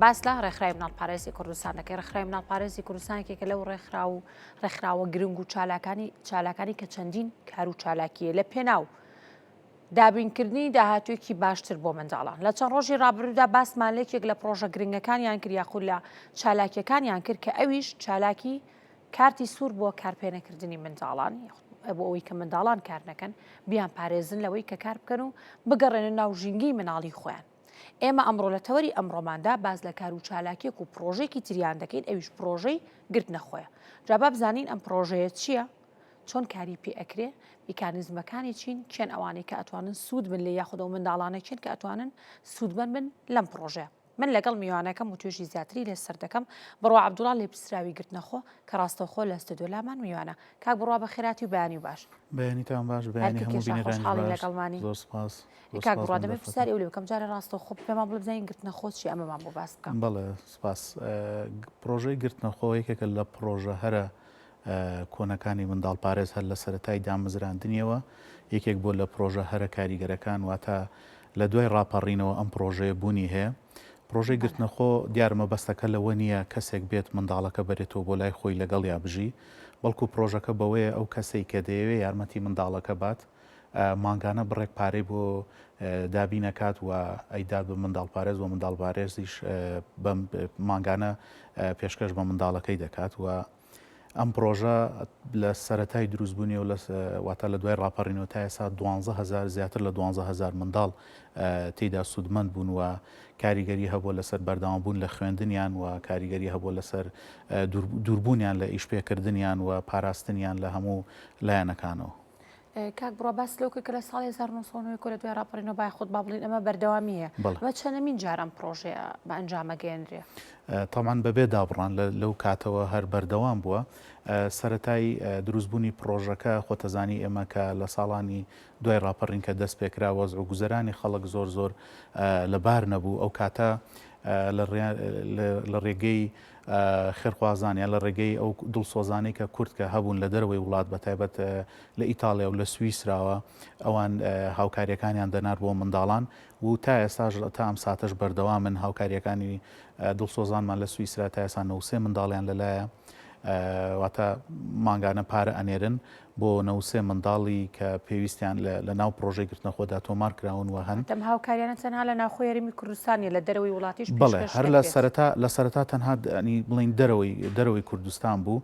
باس لە ڕێکخراوی مناڵپارێزی کوردستانەکەی ڕێکخراوی مناڵپارێزی کوردستانێکێکە لەو ڕێکخراوە گرنگ و چالاکانی کە چەندین کار و چالاکیە لە پێناو دابینکردنی داهاتوێکی باشتر بۆ منداڵان. لە چەند ڕۆژی ڕابردوودا باسمان لێکێک لە پرۆژە گرنگەکانیان کرد یاخود لە چالاکیەکانیان کرد کە ئەویش چالاکی کارتی سوور بۆ کارپێنەکردنی منداڵان بۆ ئەوەی کە منداڵان کار نەکەن بیان پارێزن لەوەی کە کار بکەن و بگەڕێنە ناو ژینگەی مناڵی خۆیان. ئێمە ئەمڕۆ لە تەوەری ئەمڕۆماندا باز لە کار و چالاکیەک و پرۆژێکی تریان دەکەین ئەویش پرۆژەی گرت نەخۆیە. جا بزانین ئەم پرۆژەیە چییە؟ چۆن کاری پێ ئەکرێ؟ میکانیزمەکانی چین؟ کێن ئەوانەی کە ئەتوانن سوود بن لێ یاخودە و منداڵانە چین کە ئەتوانن سوودبن بن لەم پرۆژەیە. من لەگەڵ میوانەکەم و توێژی زیاتری لێ سەر دەکەم بڕوا عەبدوڵڵا لێپرسراوی گرتنەخۆ کە ڕاستەوخۆ لە ستودیۆ لامان میوانە. کاک بڕوا بە خێراتی و بەیانی باش. بەیانیتان باش، بەیانی هەموو بینەرانی لەگەڵمانی. زۆر سپاس. کاک بڕوا دەبێت پرسیاری ئەو لێ بکەم جارێ ڕاستەوخۆ پێمان بڵێ بزانین گرتنەخۆ چی ئەمەمان بۆ باس بکەم. بەڵێ سپاس. پرۆژەی گرتنەخۆ یەکێکە لە پرۆژە هەرە کۆنەکانی منداڵپارێز هەر لە سەرەتای دامەزراندنیەوە یەکێک بۆ لە پرۆژە هەرە کاریگەرەکان واتە لە دوای ڕاپەڕینەوە ئەم پرۆژەیە بوونی هەیە. پرۆژەی گرتنەخۆ دیارمە بەستەکە لەوە نییە کەسێک بێت منداڵەکە بەرێتەوە بۆ لای خۆی لەگەڵ یا بژی، بەڵکو پرۆژەکە بەوەیە ئەو کەسەی کە دەیەوێت یارمەتی منداڵەکە بات مانگانە بڕێک پارەی بۆ دابینەکات و ئەیداد بە منداڵپارێز و منداڵپارێزیش بەم مانگانە پێشکەش بە منداڵەکەی دەکات و ئەم پرۆژە لە سەرەتای دروستبوونی و واتە لە دوای ڕاپەڕینەوە تا ئێستا 12,000 زیاتر لە 12,000 منداڵ تێیدا سوودمەند بوون و کاریگەری هەبوو لەسەر بەردەوامبوون لە خوێندنیان و کاریگەری هەبوو لەسەر دووربوونیان لە ئیشپێکردنیان و پاراستنیان لە هەموو لایەنەکانەوە. کاک بڕوا باس لەوکە کە لە ساڵی 1990 لە دوای ڕاپەڕینەوە بای خۆت با بڵین ئەمە بەردەوامیە بە چەندەمین جار ئەم پرۆژەیە بە ئەنجامە گەیەنرێ؟ تامان بەبێ دابڕان لەو کاتەوە هەر بەردەوام بووە. سەرەتای دروستبوونی پرۆژەکە خۆتەزانی ئێمە کە لە ساڵانی دوای ڕاپەڕین کە دەست پێکرا وەزع و گوزەرانی خەڵک زۆر لەبار نەبوو. ئەو کاتە لە ڕێگەی خێرخوازانیان لە ڕێگەی ئەو دڵسۆزانەی کە کورد کە هەبوون لە دەرەوەی وڵات بەتایبەت لە ئیتاڵیا و لە سویسراوە ئەوان هاوکاریەکانیان دەنار بۆ منداڵان و تا ئێستاژ تا ئەم ساتەش بەردەوامن هاوکاریەکانی دڵسۆزانمان لە سویسرا تا ئێستا 93 منداڵیان لەلایە واتە مانگانە پارە ئەنێرن بۆ 93 منداڵی کە پێویستیان لە ناو پرۆژەی گرتنەخۆدا تۆمار کراون و هەن. دەم هاوکاریانە تەنها لە ناوخۆی هەرێمی کوردستانی لە دەرەوەی وڵاتیش بڵێ هەر لە سەرەتا تەنها بڵین دەرەوەی کوردستان بوو،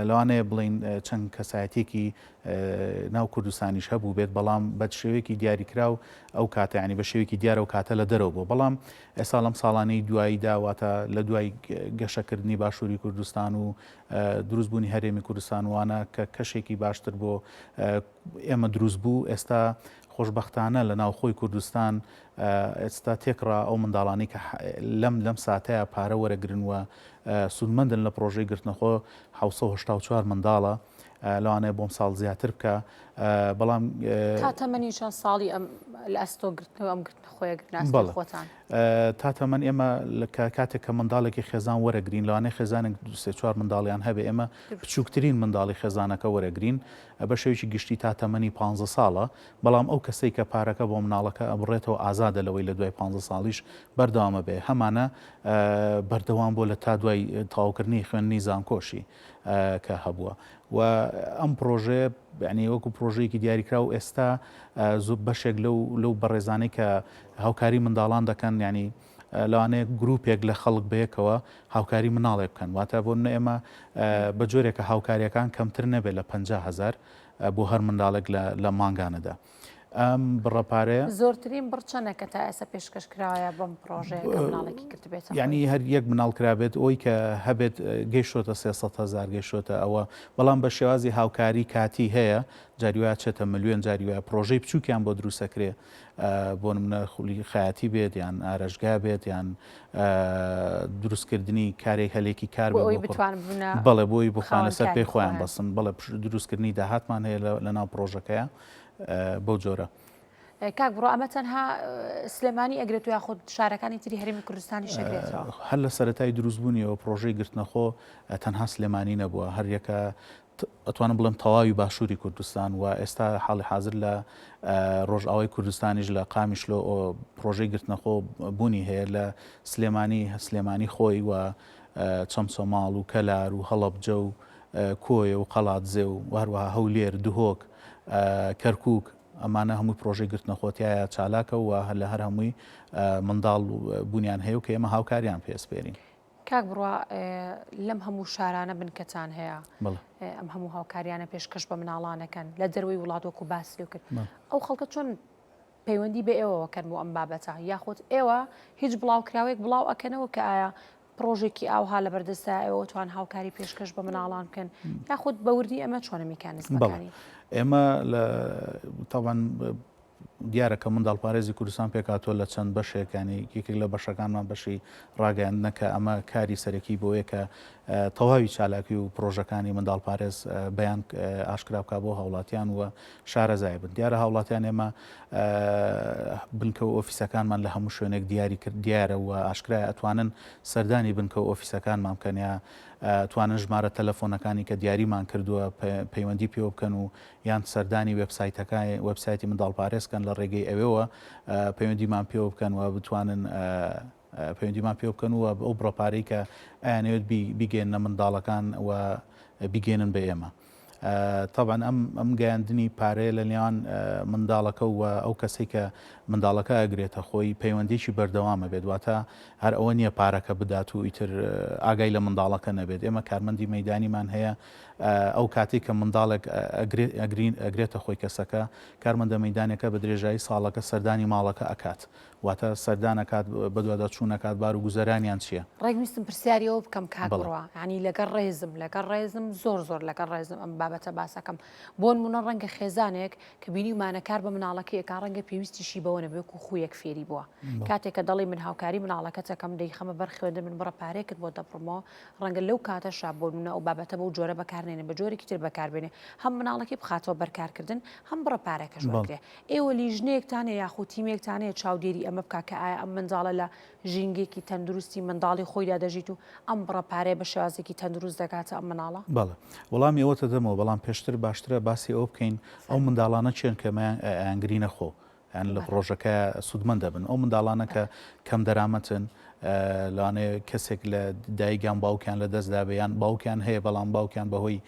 لەوانەیە بڵین چەند کەسایەتێکی ناو کوردستانیش هەبوو بێت بەڵام بە شێوەیەکی دیاریکرا و ئەو کاتە ینی بە شێوەیەکی دیارە و کاتە لە دەرەوە بوو. بەڵام ئێستا لەم ساڵانەی دواییدا واتە لە دوای گەشەکردنی باشووری کوردستان و دروستبوونی هەرێمی کوردستان وانە کە کەشێکی باشتر بۆ ئێمە دروست بوو. ئێستا خۆشببختانە لە ناوخۆی کوردستان ئێستا تێکڕا ئەو منداڵانی کە لەم ساتەیە پارە وەرەگرن و سوودمەندن لە پرۆژەی گرتنەخۆ 784 منداڵە لەوانەیە بۆم ساڵ زیاتر بکە. بەڵام تا تەمەنی چەند ساڵی ئەم لە ئەستۆ گرتنەوە ئەم گرتنەخۆیە خۆتان تا تەمەن ئێمە کاتێک کە منداڵێکی خێزان وەرەگرین لەوانەیە خێزانێک 3-4 منداڵیان هەبێ ئێمە بچووکترین منداڵی خێزانەکە وەرەگرین بە شێوکی گشتی تا تەمەنی 15 ساڵە. بەڵام ئەو کەسەی کە پارەکە بۆ مناڵەکە ئەبڕێتەوە ئازادە لەوەی لە دوای 15 ساڵیش بەردەوامە بێ. هەمانە بەردەوام بۆ لە تا دوای تەواوکردنی خوێندنی زانکۆشی کە هەبووە و ئەم پرۆژێ یعنی وەکو پرۆژەیەکی دیاریکرا و ئێستا زوو بەشێک لەو بەڕێزانەی کە هاوکاری منداڵان دەکەن ینی لەوانەیە گروپێک لە خەڵک بەیەکەوە هاوکاری مناڵێ بکەن واتە بۆ ئێمە بە جۆرێکە هاوکاریەکان کەمتر نەبێت لە 50,000 بۆ هەر منداڵێک لە مانگانەدا. ئەم بڕەپارەیە زۆرترین بڕچەنەکە تا ئێستا پێشکەشکراوە بەم پرۆژەیە مناڵێکی کردبێت ینی هەر یەک مناڵ کرابێت ئەوی کە هەبێت گەیشتۆتە 300,000 گەیشتۆتە ئەوە. بەڵام بە شێوازی هاوکاری کاتی هەیە جاریوایە چێتە ملیۆن جاریوایە پرۆژەی بچووکیان بۆ دروستەکرێ بۆ نمونە خولی خایەتی بێت یان ئارەژگا بێت یان دروستکردنی کارێک هەلێکی کار بەڵێ بۆی بخوانە سەر پێی خۆیان بەسن بەڵێ دروستکردنی داهاتمان هەیە لە ناو پرۆژەکەیە بەو جۆرە. کاک بڕۆ ئەمە تەنها سلێمانی ئەگرێت و یاخود شارەکانی تری هەرێمی کوردستانی شەگرێتەوە هەر لە سەرەتای دروستبوونیەوە پرۆژەی گرتنەخۆ تەنها سلێمانی نەبووە هەر یەکە ئەتوانم بڵم تەواوی باشووری کوردستان و ئێستا حاڵی حاضر لە ڕۆژئاوای کوردستانیش لە قامیشلۆ پرۆژەی گرتنەخۆ بوونی هەیە لە سلێمانی خۆی و چەمچەماڵ و کەلار و هەڵەبجە و کۆیە و قەڵاتزێ و هەروەها هەولێر دهۆک کەرکووک ئەمانە هەمووی پرۆژەی گرتنەخۆتیایە چالاکە و لە هەر هەمووی منداڵ بوونیان هەیە و کە ئێمە هاوکاریان پێسپێرین. کاک بڕوا لەم هەموو شارانە بنکەتان هەیە ئەم هەموو هاوکاریانە پێشکەش بە مناڵانەکەن لە دەروی وڵات وەکو باسی کرد ئەو خەڵکە چۆن پەیوەندی بە ئێوەکەن بۆ ئەم بابەتە یاخود ئێوە هیچ بڵاوکراوێک بڵاو ئەکەنەوە کە ئایا پرۆژێکی ئاوها لە بەردەستا ئێوە توان هاوکاری پێشکەش بە مناڵان بکەن یاخود بەوردی ئەمە چۆنە میکانیزمەکانی ئێمە لە تاوان دیارە کە منداڵپارێزی کوردستان پێکاتۆ لە چەند بەشێکانی یەکێک لە بەشەکانمان بەشی ڕاگەاندنەکە ئەمە کاری سەرەکی بۆیە کە تەواوی چالاکی و پرۆژەکانی منداڵپارێز بەیان ئاشکرا بکە بۆ هاوڵاتیان وە شارەزای بن دیارە هاوڵاتیان ئێمە بنکە و ئۆفیسەکانمان لە هەموو شوێنێک دیاری کرد دیارە و ئاشکرای ئەتوانن سەردانی بنکە و ئۆفیسەکانمان بکەنیا توانن ژمارە تەلەفۆنەکانی کە دیاریمان کردووە پەیوەندی پێوە بکەن و یان سەردانی وەبسایتی منداڵپارێزکەن لە ڕێگەی ئەوێەوە پەیوەندیمان پێوە بکەن و بتوانن پەیوەندیمان پێوە بکەن و ئەو بڕەپارەی کە ئەیانەوێت بیگەێنە منداڵەکان و بیگەێنن بە ئێمە. طبعا ئەم گەیاندنی پارەیە لە نێوان منداڵەکە و ئەو کەسێک کە منداڵەکە ئەگرێتە خۆی پەیوەندێکی بەردەوامە بێت واتە هەر ئەوە نییە پارەکە بدات و ئیتر ئاگای لە منداڵەکە نەبێت ئێمە کارمەندی مەیدانیمان هەیە ئەو کاتێک کە منداڵێک ئەگرێتە خۆی کەسەکە کارمەندە مەیدانەکە بە درێژایی ساڵەکە سەردانی ماڵەکە ئەکات واتە سەردانەکات بەدوادە چوونەکات بار و گوزەرانیان چییە؟ ڕێگویستم پرسیاریەوە بکەم کاگڕوە ینی لەگەڵ ڕێزم زۆر لەگەڵ ڕێزم ئەم بابەتە باسەکەم بۆ نمونە ڕەنگە خێزانێک کە بینی مانەکار بە مناڵەکەی کا ڕەنگە پێویستیشی بەوە نەبێت و خویەک فێری بووە کاتێک کە دەڵی من هاوکاری مناڵەکەتەکەم دەیخەمە بەرخێدە من بڕە پارێکت بۆ دەپڕمەوە ڕەنگە لەو کاتەشا بۆ منە ئەو بابەتە بەو جۆرە بەکارنێنە بە جۆرێکی تر بەکاربێنێ هەم مناڵەکەی بخاتەوە بەرکارکردن هەم بڕە پارێکەش بکرێ ئێوە لیژنەیەکتانێ یاخود تیمێکتانەیە چاودێری ئەمە بکە کە ئایا ئەم منداڵە لە ژینگێکی تەندروستی منداڵی خۆیدا دەژیت و ئەم بڕە پارێ بە شێوازێکی تەندروست دەکاتە ئەم مناڵە بەڵێ وەڵامی ئەوەتە دەمەوە بەڵام پێشتر باشترە باسی ئەو بکەین ئەو منداڵانە چێن کەمە ئەنگرینە خۆ یان لە پرۆژەکە سوودمەند دەبن ئەو منداڵانە کە کەم دەرامەتن لەوانێ کەسێک لە دایکیان باوکیان لە دەستدا بە یان باوکیان هەیە بەڵام باوکیان بەهۆی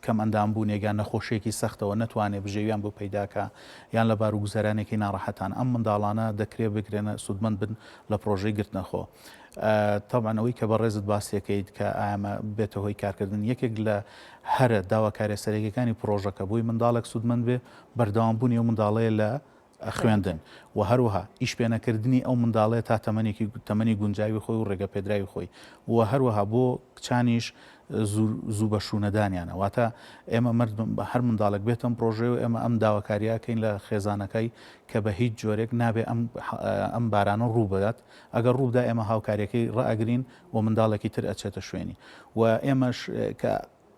کەم ئەندام بوونێگان نەخۆشیێکی سەختەوە نەتوانێت بژێویان بۆ پەیداکە یان لە بار و گوزەرانێکی ناڕەحەتان ئەم منداڵانە دەکرێت بگرێنە سوودمەند بن لە پرۆژەی گرتنەخۆ. طبعا ئەوەی کە بە ڕێزت باسیەکەیت کە ئامە بێتە هۆی کارکردن یەکێک لە هەرە داواکاریە سەرەکیەکانی پرۆژەکە بووی منداڵێک سوودمەند بێ بەردەوامبوونی ئەو منداڵەیە لە خوێندن و هەروەها ئیش پێنەکردنی ئەو منداڵەیە تا تەمەنی گونجاوی خۆی و ڕێگە پێدراوی خۆی و هەروەها بۆ کچانیش زوو بە شوونەدانیانە واتە ئێمە هەر منداڵێک بێتم پرۆژێ و ئێمە ئەم داواکاریاکەین لە خێزانەکەی کە بە هیچ جۆرێک نابێ ئەم بارانە ڕوو بدات ئەگەر ڕوودا ئێمە هاوکاریەکەی ڕائەگرین و منداڵێکی تر ئەچێتە شوێنی و ئێمەش کە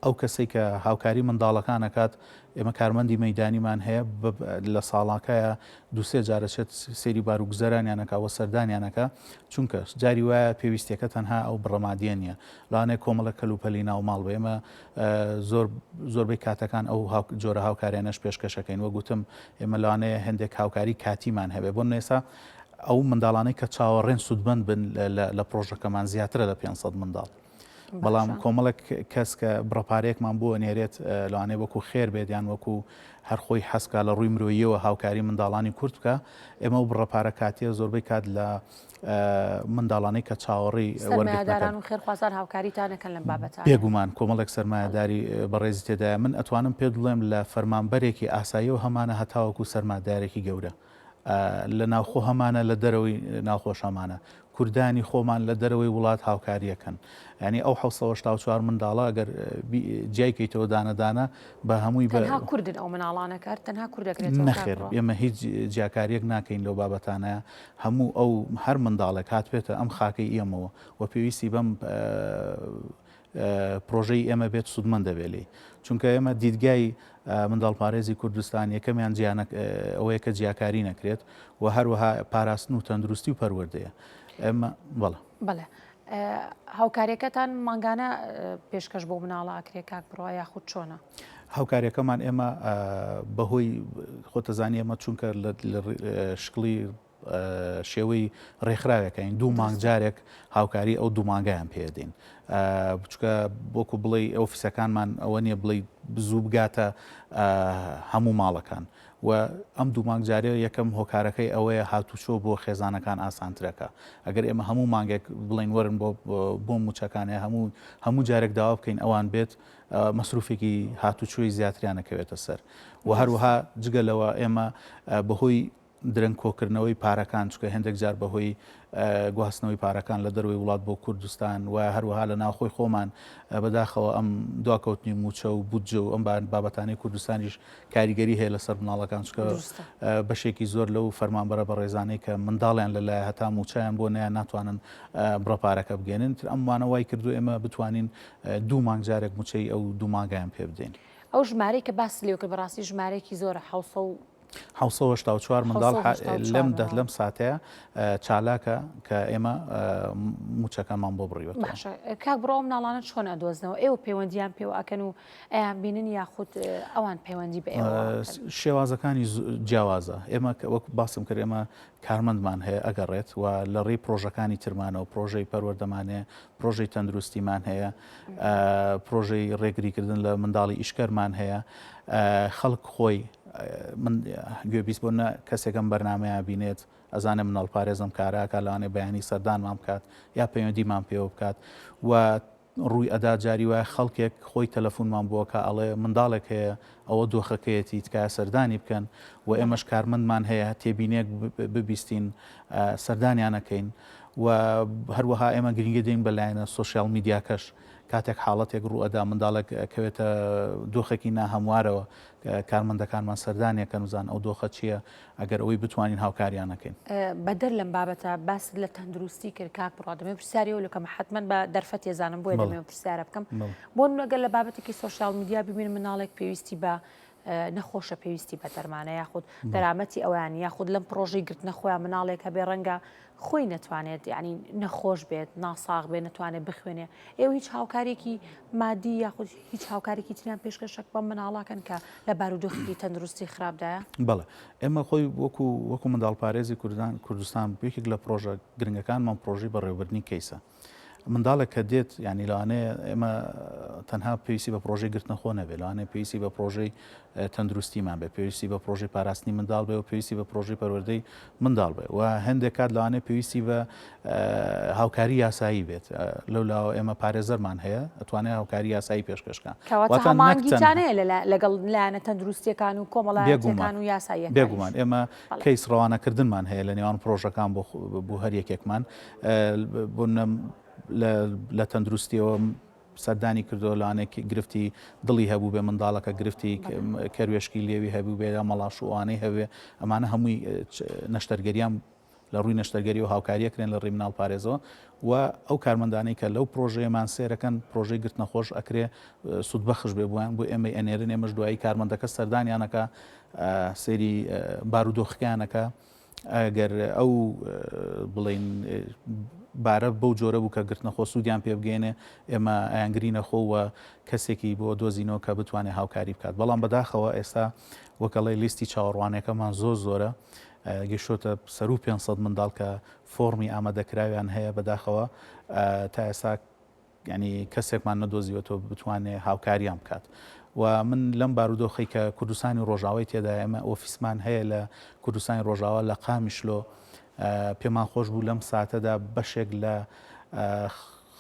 ئەو کەسێک کە هاوکاری منداڵەکانەکات ئێمە کارمەندی مەیدانیمان هەیە لە ساڵاکایە دوسێ جارەچێت سێری بار و گوزەرانیانەکەوە سەردانیانەکە چونکە جاری وایە پێویستیەکە تەنها ئەو بڕەمادیە نیە لەوانەیە کۆمەڵە کەلوپەلی ناوماڵ بە ئێمە زۆربەی کاتەکان ئەو جۆرە هاوکاریانەش پێشکەشەکەین وەگوتم ئێمە لەوانەیە هەندێک هاوکاری کاتیمان هەبێ بۆ نێسا ئەو منداڵانەی کە چاوەڕێن سوودمەند بن لە پرۆژەکەمان زیاترە لە 500 منداڵ بەڵام کۆمەڵک کەس کە بڕەپارێکمان بۆ نێرێت لەوانەیە وەکو خێر بێت یان وەکو هەرخۆی حەسکا لە ڕووی مرۆییەوە هاوکاری منداڵانی کورد بکە ئێمە و بڕەپارە کاتیە زۆربەی کات لە منداڵانەی کە چاوەڕێی وەرگرتنەکان و خێرخوازان هاوکاریتانەکەن لەم بابەتە بێگومان کۆمەڵێک سەرمایهداری بەڕێزی تێدایە من ئەتوانم پێ بڵێم لە فەرمانبەرێکی ئاسایی و هەمانە هەتاوەکو سەرمایهدارێکی گەورە لە ناوخۆ هەمانە لە دەرەوەی ناوخۆش هەمانە کوردانی خۆمان لە دەرەوەی وڵات هاوکاریەکەن ینی ئەو 1970 منداڵە ئەگەر جیایکەیتەوە دانەدانە بە هەمووی تەنها کوردن ئەو مناڵانەکە تەنها کوردەکرێت نەخێر ئێمە هیچ جیاکاریەک ناکەین لەو بابەتانەیە هەموو ئەو هەر منداڵێک هات بێتە ئەم خاکەی ئێمەوە و پێویستی بەم پرۆژەی ئێمە بێت سوودمەند دەبێلی چونکە ئێمە دیدگای منداڵپارێزی کوردستان یەکەمیان ئەوەیە کە جیاکاری نەکرێت و هەروەها پاراستن و تەندروستی و پەروەردەیە ئێمە بەڵێ هاوکاریەکەتان ماگانە پێشکەش بۆ مناڵە ئاکرێ کاک بڕوا یاخود چۆنە؟ هاوکاریەکەمان ئێمە بەهۆی خۆتەزانی ئێمە چونکە لە شکلی شێوەی ڕێکخراوەکەین دوو مانگ جارێک هاوکاری ئەو دوو مانگیان پێدەین بچکە بۆکو بڵێ ئۆفیسەکانمان ئەوە نییە بڵێ زوو بگاتە هەموو ماڵەکان و ئەم دوو مانگ جارێ یەکەم هۆکارەکەی ئەوەیە هاتوچۆ بۆ خێزانەکان ئاسانترەکە ئەگەر ئێمە هەموو مانگێک بڵین وەرن بۆ موچەکانێ هەموو جارێک داوا بکەین ئەوان بێت مەسروفێکی هاتوچۆی زیاتریانەکەوێتە سەر و هەروەها جگەلەوە ئێمە بەهۆی درەنگ کۆکردنەوەی پارەکان چکە هەندێک جار بەهۆی گواستنەوەی پارەکان لە دەروی وڵات بۆ کوردستان و هەروەها لە ناوخۆی خۆمان بەداخەوە ئەم دواکەوتنی موچە و بودجە و ئەم بابەتانەی کوردستانیش کاریگەری هەیە لەسەر مناڵەکان چکە بەشێکی زۆر لەو فەرمانبەرە بە ڕێزانەی کە منداڵیان لەلایە هەتا موچیان بۆ نیان ناتوانن بڕەپارەکە بگەێنن ئەموانە وای کردو ئێمە بتوانین دوو مانگ جارێک موچەی ئەو دوو مانگیان پێ بدەین ئەو ژمارەی کە باس لێ کرد بەڕاستی ژمارەیەکی زۆرە 1970 منداڵ لەم ساتەیە چالاکە کە ئێمە موچەکەمان بۆ بڕیوە کاک بڕۆ مناڵانە چۆن ئەدۆزنەوە ئێوە پەیوەندیان پێوە ئەکەن و ئەیان بینن یاخود ئەوان پەیوەندی بە ئێوە شێوازەکانی جیاوازە ئێمە وەک باسم کرد ئێمە کارمەندمان هەیە ئەگەڕێت و لە ڕێی پرۆژەکانی ترمانەوە پرۆژەی پەروەردەمانەیە پرۆژەی تەندروستیمان هەیە پرۆژەی ڕێگریکردن لە منداڵی ئیشکەرمان هەیە خەڵک خۆی من گوێبیست بۆ کەسێکم بەرنمەیە بینێت ئەزانێ مناڵ پارێزم کاراکە لەوانێ بەیانی سەردانمان بکات یا پەیوەندیمان پێوە بکات و ڕووی ئەدا جاری وایە خەڵکێک خۆی تەلەفۆنمان بووەکە ئەڵێ منداڵێک هەیە ئەوە دۆخەکەیەتی تکایە سەردانی بکەن و ئێمەش کارمەندمان هەیە تێبینێک ببیستین سەردانیانەکەین و هەروەها ئێمە گرنگی دەین بەلایەنە سوۆسیال میدیاکەش کاتێک حاڵەتێک ڕوئەدا منداڵێک کەوێتە دۆخێکی ناهەموارەوە کارمەندەکانمان سەردانیەکەن وزان ئەو دۆخە چییە ئەگەر ئەوەی بتوانین هاوکاریانەکەین بەدەر لەم بابەتە باس لە تەندروستی کرد کاک بڕوا دەمێ پرسیارەوە لەکەمە حتمما بە دەرفەت ێزانم بۆیە دەمێ پرسیارە بکەم بۆ نەگەر لە بابەتێکی سوۆسیال میدیا ببینن مناڵێک پێویستی بە نەخۆشە پێویستی بە دەرمانە یاخود دەرامەتی ئەویان یاخود لەم پرۆژەی گرتنە خۆیان مناڵێک هەبێ ڕەنگە خۆی نەتوانێت ینی نەخۆش بێت ناساغ بێت نتوانێت بخوێنێ ئێوە هیچ هاوکارێکی مادی یاخود هیچ هاوکارێکی تریان پێشکەشەک بەم مناڵاکەن کە لە بارودۆخی تەندروستی خراپدایە بەڵێ ئێمە خۆی وەکو منداڵپارێزی کوردستان بێکێک لە پرۆژە گرنگەکانمان پرۆژی بەڕێوەبردنی کەیسە منداڵێک کە دێت ینی لەوانەیە ئێمە تەنها پێویستی بە پرۆژەی گرتنەخۆ نەبێت لەوانەیە پێویستی بە پرۆژەی تەندروستیمان بێ پێویستی بە پرۆژەی پاراستنی منداڵ بێ و پێویستی بە پرۆژەی پەروەردەی منداڵ بێ و هەندێک کات لەوانەیە پێویستی بە هاوکاری یاسایی بێت لەولاوە ئێمە پارێزەرمان هەیە ئەتوانێت هاوکاری یاسایی پێشکەشکان مانگیتانەیە لەگەڵ لایەنە تەندروستیەکان و کۆمەڵایەتەکان و یاساییەکان بێگومان ئێمە کەیس ڕەوانەکردنمان هەیە لە نێوان پرۆژەکان بۆ هەر یەکێکمان بۆ لە تەندروستیەوە سەردانی کردو لەوانێکی گرفتی دڵی هەبوو بێ منداڵەکە گرفتی کەروێشکی لێوی هەبوو بێ مەڵاشوانەی هەوێ ئەمانە هەمووی نەشتەرگەریان لە ڕووی نەشتەرگەری و هاوکاریەکرێن لە ڕێی مناڵ پارێزەوە و ئەو کارمەندانەی کە لەو پرۆژەیەمان سێرەکەن پرۆژەی گرتنەخۆش ئەکرێ سودبەخش بێ بوویان بۆ ئێمە ئەنێرن ئێمەش دوایی کارمەندەکە سەردانیانەکە سەیری بارودۆخەکانەکە ئەگەر ئەو بڵین بارە بەو جۆرە بوو کە گرتنەخۆ سوودیان پێ بگەێنێ ئێمە ئەیانگرینە خۆوە کەسێکی بۆ دۆزینەوە کە بتوانێت هاوکاری بکات بەڵام بەداخەوە ئێستا وەکەڵی لیستی چاوەڕوانەکەمان زۆرە گەشتۆتە سەر و 500 منداڵ کە فۆرمی ئامادەکراویان هەیە بەداخەوە تا ئێستا ینی کەسێکمان نەدۆزیوەتەوە بتوانێت هاوکاریان بکات و من لەم بارودۆخی کە کوردستانی ڕۆژاوای تێدا ئێمە ئۆفیسمان هەیە لە کوردستانی ڕۆژاوە لە قامیشلۆ پێمان خۆش بوو لەم ساتەدا بەشێک لە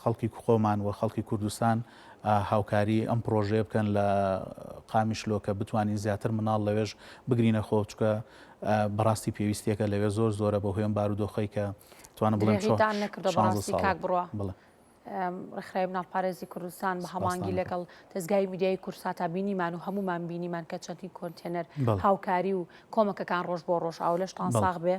خەڵکی خۆمان و خەڵکی کوردستان هاوکاری ئەم پرۆژێ بکەن لە قامیشلۆ کە بتوانین زیاتر مناڵ لەوێژ بگرینە خۆ چکە بەڕاستی پێویستیەکە لەوێ زۆرە بە هۆیان بارودۆخی کە توانە بڵێن بڵێ ڕێکخراوی مناڵپارێزی کوردستان بە هەمانگی لەگەڵ دەستگای میدیای کورساتە بینیمان و هەمومان بینیمان کە چەندین کۆنتێنەر هاوکاری و کۆمەکەکان ڕۆژ بۆ ڕۆژ ئاو لەشتان ساغ بێ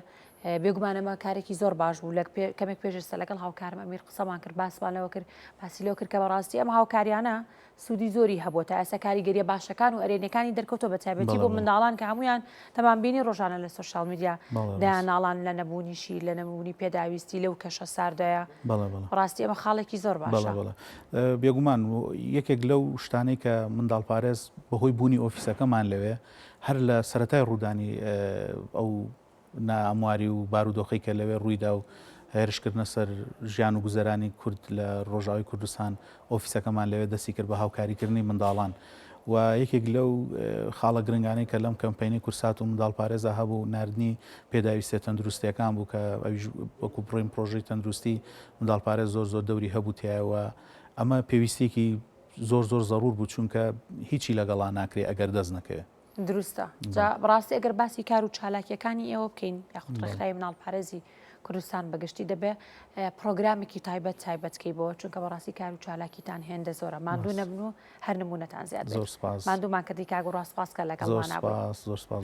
بێگومانەمە کارێکی زۆر باش بوو لە کەمێک پێشستا لەگەڵ هاوکارم ئەمیر قسەمان کرد باسمانەوە کرد باسی لەوە کرد کە بەڕاستی ئەم هاوکاریانە سوودی زۆری هەبووە تا ئێستا کاریگەریە باشەکان و ئەرێنەکانی دەرکەوتۆ بە تایبەتی بۆ منداڵان کە هەمویان تەمامبینی ڕۆژانە لە سوشال میدیا دایاناڵان لە نەبوونیشی لە نەبوونی پێداویستی لەو کەشە ساردەیە ڕاستی ئەمە خاڵێکی زۆر باشە بێگومان یەکێک لەو شتانەی کە منداڵپارێز بەهۆی بوونی ئۆفیسەکەمان لەوێ هەر لە سەرەتای ڕوودانی ئەو نائەمواری و بارودۆخی کە لەوێ ڕوویدا و هێرشکردنە سەر ژیان و گوزەرانی کورد لە ڕۆژاوی کوردستان ئۆفیسەکەمان لەوێ دەستی کرد بە هاوکاریکردنی منداڵان و یەکێک لەو خاڵە گرنگانەی کە لەم کەمپینی کورسات و منداڵپارێزە هەبوو نردنی پێداویستە تەندروستیەکان بوو کە وەکو بڕین پرۆژەی تەندروستی منداڵپارێز زۆر دەوری هەبوو تایەوە ئەمە پێویستێکی زۆر زەڕور بوو چونکە هیچی لەگەڵا ناکرێ ئەگەر دەست نەکەوێت دروستە بەڕاستی ئەگەر باسی کار و چالاکیەکانی ئێوە بکەین یاخود ڕێکخراوی مناڵپارێزی کوردستان بەگشتی دەبێ پرۆگرامێکی تایبەتکەی بۆ چونکە بەڕاستی کار و چالاکیتان هێندە زۆرە ماندوو نەبن و هەر نمونەتان زیاد زۆر سپاس ماندوومان کردی کاگ و ڕاستپاسکە لەگەڵمانە زۆر سپاس